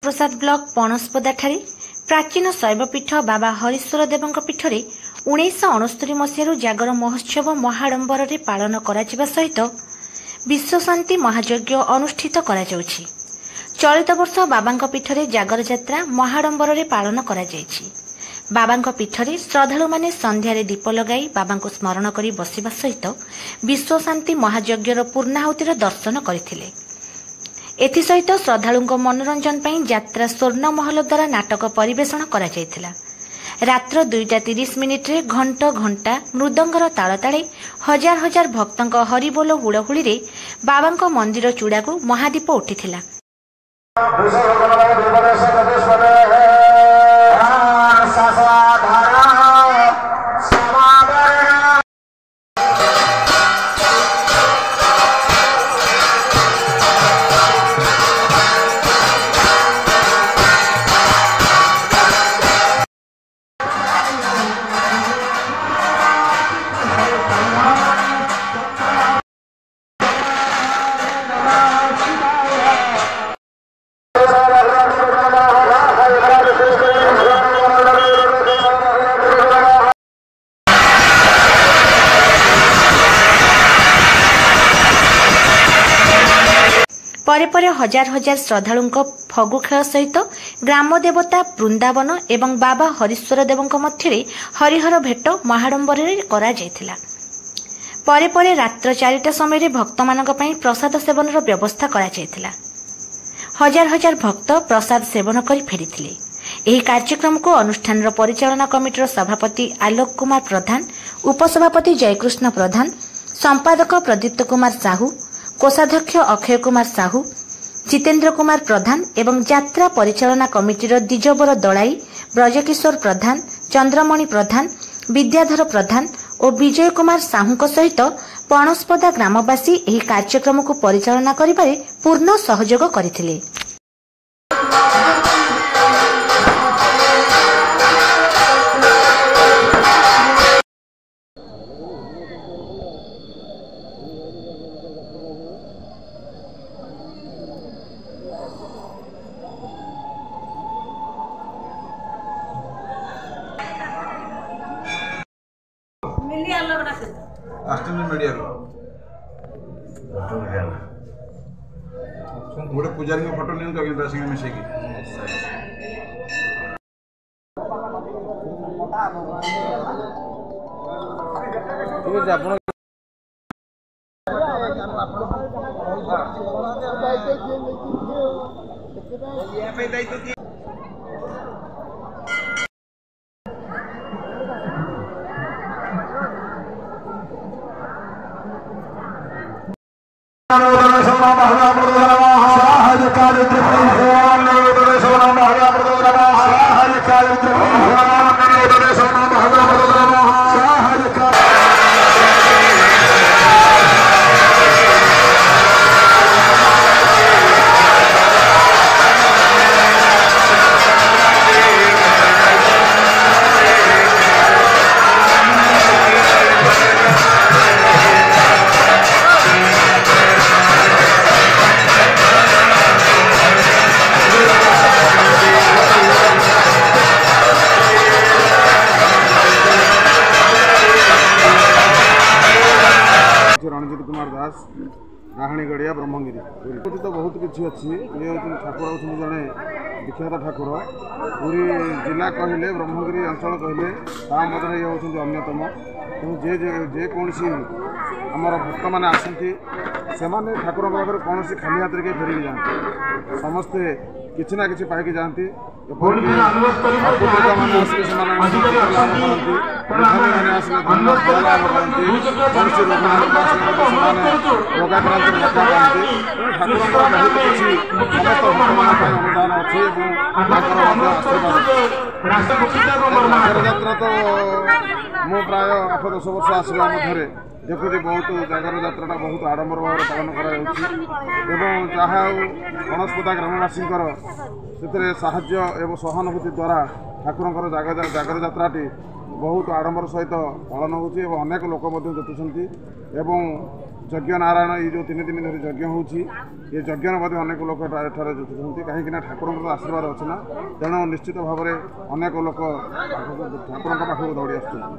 प्रसाद block पणस्पदा ठारे प्राचीन शैवपीठ बाबा हरीश्वर देवଙ୍କ पीठरे 1969 मसीह जागर महोत्सव महाडंबर पालन करा सहित विश्वशांति महायज्ञ अनुष्ठित करा जाउछि। चलित वर्ष बाबांक पीठरे जागर यात्रा महाडंबर पालन करा जाइछि। बाबांक पीठरे श्रद्धालु माने संध्यारे दीप लगाई बाबांको स्मरण करी बसिबा सहित विश्वशांति महायज्ञर पूर्णाहुतिर दर्शन करथिले। एसहित श्रद्धालुଙ୍କ मनोरंजन ପାଇଁ ଯାତ୍ରା ସ୍ୱର୍ଣ୍ଣ ମହଲ ଦ୍ୱାରା ନାଟକ ପରିବେଷଣ କରାଯାଇଥିଲା। ରାତ୍ର 2:30 ଘଣ୍ଟ ଘଣ୍ଟା ମୃଦଙ୍ଗର ତାଳ ତାଳେ ହଜାର ହଜାର ଭକ୍ତଙ୍କ ହରିବୋଲ ହୁଳହୁଳିରେ ବାବାଙ୍କ ମନ୍ଦିର ଚୂଡ଼ାକୁ ମହାଦୀପ ଉଠିଥିଲା। परे हजार हजार श्रद्धालुଙ୍କ फगु खेल सहित ग्राम देवता वृंदावन एवं बाबा हरीश्वर देवଙ୍କ मध्यरे हरिहर भेट महाडंबर करा जायथिला। परे रात्र 4टा समय भक्त मानक पई प्रसाद सेवनर व्यवस्था करा जायथिला। हजार हजार भक्त प्रसाद सेवन करी फेरिथिले। एही कार्यक्रम को अनुष्ठान परिचालना कमिटीर सभापति आलोक कुमार प्रधान, उपसभापति जयकृष्ण प्रधान, संपादक प्रदीप्त कुमार साहू, कोषाध्यक्ष अक्षय कुमार साहू, जितेन्द्र कुमार प्रधान एवं यात्रा परिचालना कमिटीर दिजबर दलाई, ब्रजकिशोर प्रधान, चंद्रमणि प्रधान, विद्याधर प्रधान और विजय कुमार साहू सहित पणस्पदा ग्रामवासी एही कार्यक्रम को परिचालना करिबारे पूर्ण सहयोग करथिले। गोटे पूजारी फोटो नहीं मिसे रणजित कुमार दास राहाणीगढ़िया ब्रह्मगिरी तो बहुत किसी अच्छी ये ठाकुर होती जड़े विख्यात ठाकुर पूरी जिला कहले ब्रह्मगिरी अंचल कहले मध्य ये होती अन्यतम तेणु जेकोसी आमर भक्त मैंने आसती से ठाकुर पाखे कौन खाली हाथ के फेरिक जाते समस्ते किसी ना कि पाई जाती यात्रा तो मु प्राय 8-10 वर्ष आसवा मध्य देखुची बहुत जागर यात्रा बहुत आडंबर भाव पालन कर पणस्पदा ग्रामवासी से साहाय्य एवं सहानुभूति द्वारा ठाकुर जागर यात्राटी बहुत आडंबर सहित पालन होती अनेक लोक जुटुंट ଯଜ୍ଞ ନାରାୟଣ ଏଇ ଯେଉଁ 3 ଦିନ ଧରି ଯଜ୍ଞ ହେଉଛି ଏ ଯଜ୍ଞରେ ମଧ୍ୟ ଅନେକ ଲୋକ ଏଠାରେ ଯୁଛନ୍ତି କାହିଁକିନା ଠାକୁରଙ୍କର ଆଶୀର୍ବାଦ ଅଛି ନା ତେଣୁ ନିଶ୍ଚିତ ଭାବରେ ଅନେକ ଲୋକ ଠାକୁରଙ୍କ ପାଖକୁ ଦୌଡ଼ି ଆସୁଛନ୍ତି।